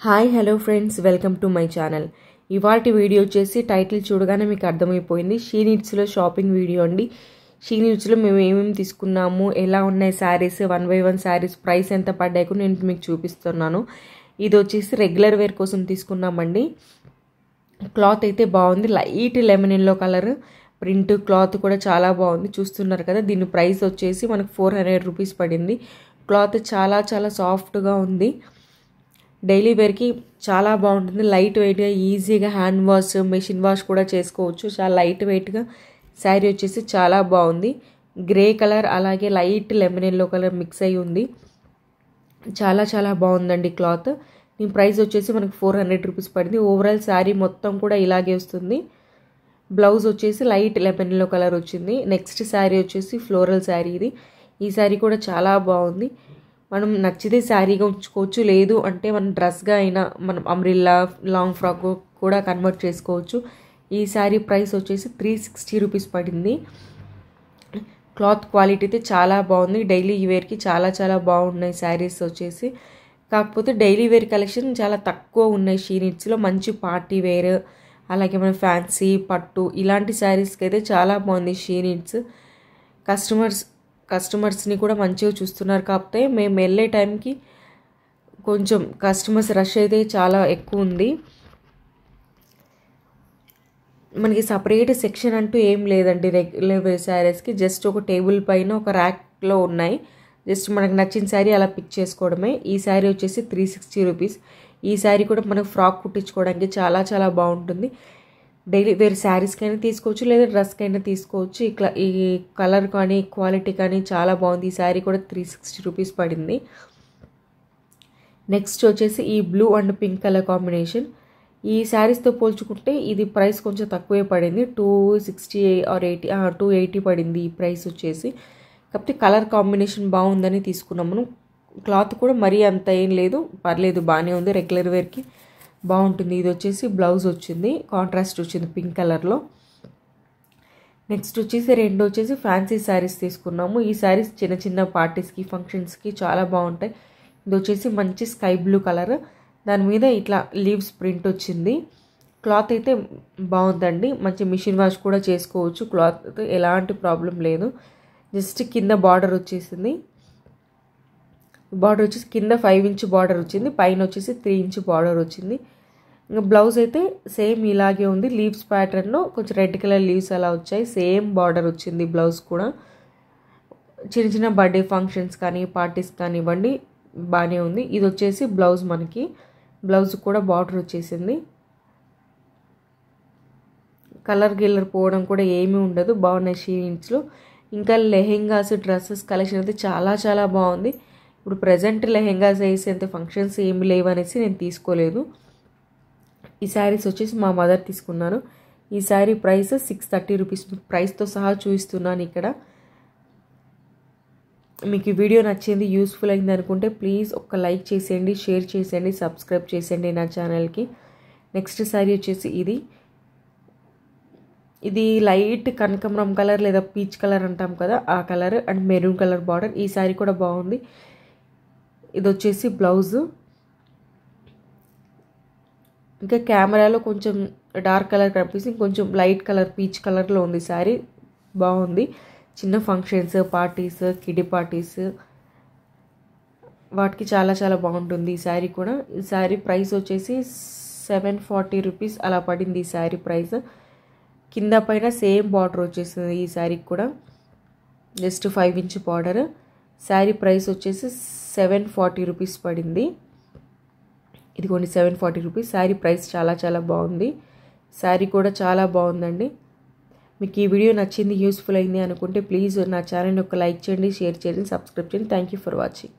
Hi hello friends, welcome to my channel. ఇవాల్టి video వచ్చేసి title చూడగానే మీకు అర్థమైపోయింది. షీ నీడ్స్లో షాపింగ్ వీడియో అండి. షీ నీడ్స్లో మేము ఏమేమి తీసుకున్నాము, ఎలా ఉన్నాయి శారీస్, 1 by 1 శారీస్ ప్రైస్ ఎంత పడ్డాయి కూడా నేను మీకు చూపిస్తున్నాను. ఇది వచ్చేసి రెగ్యులర్ వేర్ కోసం తీసుకున్నామండి. క్లాత్ అయితే బాగుంది, light lemon yellow colour print, cloth కూడా చాలా బాగుంది. చూస్తున్నారు కదా, దీని ప్రైస్ వచ్చేసి మనకు 400 రూపీస్ పడింది. క్లాత్ చాలా చాలా సాఫ్ట్గా ఉంది. డైలీ వేర్కి చాలా బాగుంటుంది. లైట్ వెయిట్గా, ఈజీగా హ్యాండ్ వాష్, మెషిన్ వాష్ కూడా చేసుకోవచ్చు. చాలా లైట్ వెయిట్గా శారీ వచ్చేసి చాలా బాగుంది. గ్రే కలర్ అలాగే light lemon yellow colour mix అయ్యి ఉంది. చాలా చాలా బాగుందండి క్లాత్. దీని ప్రైస్ వచ్చేసి మనకు 400 రూపీస్ పడింది. ఓవరాల్ శారీ మొత్తం కూడా ఇలాగే వస్తుంది. బ్లౌజ్ వచ్చేసి లైట్ లెమన్ ఎల్లో కలర్ వచ్చింది. నెక్స్ట్ శారీ వచ్చేసి ఫ్లోరల్ శారీ. ఈ శారీ కూడా చాలా బాగుంది. మనం నచ్చితే శారీగా ఉంచుకోవచ్చు, లేదు అంటే మనం డ్రెస్గా అయినా మనం అంబ్రిల్లా, లాంగ్ ఫ్రాక్ కూడా కన్వర్ట్ చేసుకోవచ్చు. ఈ శారీ ప్రైస్ వచ్చేసి 360 రూపీస్ పడింది. క్లాత్ క్వాలిటీ అయితే చాలా బాగుంది. డైలీ వేర్కి చాలా చాలా బాగున్నాయి శారీస్ వచ్చేసి. కాకపోతే డైలీ వేర్ కలెక్షన్ చాలా తక్కువ ఉన్నాయి షీ నీడ్స్లో. మంచి పార్టీ వేర్ అలాగే మన ఫ్యాన్సీ పట్టు ఇలాంటి శారీస్కి అయితే చాలా బాగుంది షీ నీడ్స్. కస్టమర్స్ని కూడా మంచిగా చూస్తున్నారు. కాకపోతే మేము వెళ్ళే టైంకి కొంచెం కస్టమర్స్ రష్ అయితే చాలా ఎక్కువ ఉంది. మనకి సపరేట్ సెక్షన్ అంటూ ఏం లేదండి రెగ్యులర్ శారీస్కి. జస్ట్ ఒక టేబుల్ పైన ఒక ర్యాక్లో ఉన్నాయి. జస్ట్ మనకు నచ్చిన శారీ అలా పిక్ చేసుకోవడమే. ఈ శారీ వచ్చేసి 360 రూపీస్. ఈ శారీ కూడా మనకు ఫ్రాక్ కుట్టించుకోవడానికి చాలా చాలా బాగుంటుంది. డైలీ వేర్ శారీస్కైనా తీసుకోవచ్చు, లేదా డ్రెస్కైనా తీసుకోవచ్చు. ఈ కలర్ కానీ క్వాలిటీ కానీ చాలా బాగుంది. ఈ శారీ కూడా 360 రూపీస్ పడింది. నెక్స్ట్ వచ్చేసి ఈ blue and pink colour combination. ఈ శారీస్తో పోల్చుకుంటే ఇది ప్రైస్ కొంచెం తక్కువే పడింది. 260 ఆర్ 280 పడింది ఈ ప్రైస్ వచ్చేసి. కాకపోతే కలర్ కాంబినేషన్ బాగుందని తీసుకున్నాము. క్లాత్ కూడా మరీ అంత ఏం లేదు, పర్లేదు, బాగానే ఉంది. రెగ్యులర్ వేర్కి బాగుంటుంది. ఇది వచ్చేసి బ్లౌజ్ వచ్చింది, కాంట్రాస్ట్ వచ్చింది పింక్ కలర్లో. నెక్స్ట్ వచ్చేసి రెండు వచ్చేసి ఫ్యాన్సీ శారీస్ తీసుకున్నాము. ఈ శారీస్ చిన్న చిన్న పార్టీస్కి, ఫంక్షన్స్కి చాలా బాగుంటాయి. ఇది వచ్చేసి మంచి స్కై బ్లూ కలర్, దాని మీద ఇట్లా లీవ్స్ ప్రింట్ వచ్చింది. క్లాత్ అయితే బాగుందండి, మంచి మిషన్ వాష్ కూడా చేసుకోవచ్చు. క్లాత్ ఎలాంటి ప్రాబ్లం లేదు. జస్ట్ కింద బార్డర్ వచ్చేసింది. బార్డర్ వచ్చేసి కింద 5 ఇంచ్ బార్డర్ వచ్చింది, పైన వచ్చేసి 3 ఇంచ్ బార్డర్ వచ్చింది. ఇంకా బ్లౌజ్ అయితే సేమ్ ఇలాగే ఉంది. లీవ్స్ ప్యాటర్న్లో కొంచెం రెడ్ కలర్ లీవ్స్ అలా వచ్చాయి. సేమ్ బార్డర్ వచ్చింది బ్లౌజ్ కూడా. చిన్న చిన్న బర్త్డే ఫంక్షన్స్ కానీ పార్టీస్ కానివ్వండి బాగానే ఉంది. ఇది వచ్చేసి బ్లౌజ్, మనకి బ్లౌజ్ కూడా బార్డర్ వచ్చేసింది. కలర్ గిల్లర్ పోవడం కూడా ఏమీ ఉండదు, బాగున్నాయి షీ నీడ్స్లో. ఇంకా లెహెంగాస్, డ్రెస్సెస్ కలెక్షన్ అయితే చాలా చాలా బాగుంది. ఇప్పుడు ప్రజెంట్ లెహెంగాస్ వేసేంత ఫంక్షన్స్ ఏమి లేవు అనేసి నేను తీసుకోలేదు. ఈ శారీస్ వచ్చేసి మా మదర్ తీసుకున్నారు. ఈ శారీ ప్రైస్ 630 రూపీస్. ప్రైస్తో సహా చూపిస్తున్నాను ఇక్కడ. మీకు ఈ వీడియో నచ్చింది, యూస్ఫుల్ అయింది అనుకుంటే ప్లీజ్ ఒక లైక్ చేసేయండి, షేర్ చేసేయండి, సబ్స్క్రైబ్ చేసేయండి నా ఛానల్కి. నెక్స్ట్ శారీ వచ్చేసి ఇది లైట్ కనకాంబరం కలర్ లేదా పీచ్ కలర్ అంటాం కదా, ఆ colour and maroon colour border. ఈ శారీ కూడా బాగుంది. ఇది వచ్చేసి బ్లౌజ్. ఇంకా కెమెరాలో కొంచెం డార్క్ కలర్ కనిపిస్తుంది, కొంచెం లైట్ కలర్ పీచ్ కలర్లో ఉంది శారీ. బాగుంది. చిన్న ఫంక్షన్స్, పార్టీస్, కిడ్డీ పార్టీస్ వాటికి చాలా చాలా బాగుంటుంది ఈ శారీ కూడా. ఈ శారీ ప్రైస్ వచ్చేసి 740 రూపీస్ అలా పడింది ఈ శారీ ప్రైస్. కింద పైన సేమ్ బార్డర్ వచ్చేసింది ఈ శారీకి కూడా, just 5 inch border. Sari price వచ్చేసి 740 రూపీస్ పడింది. ఇదిగోండి 740 రూపీస్. శారీ ప్రైస్ చాలా చాలా బాగుంది. శారీ కూడా చాలా బాగుందండి. మీకు ఈ వీడియో నచ్చింది, యూస్ఫుల్ అయింది అనుకుంటే ప్లీజ్ నా ఛానల్ని ఒక లైక్ చేయండి, షేర్ చేయండి, సబ్స్క్రైబ్ చేయండి. Thank you for watching.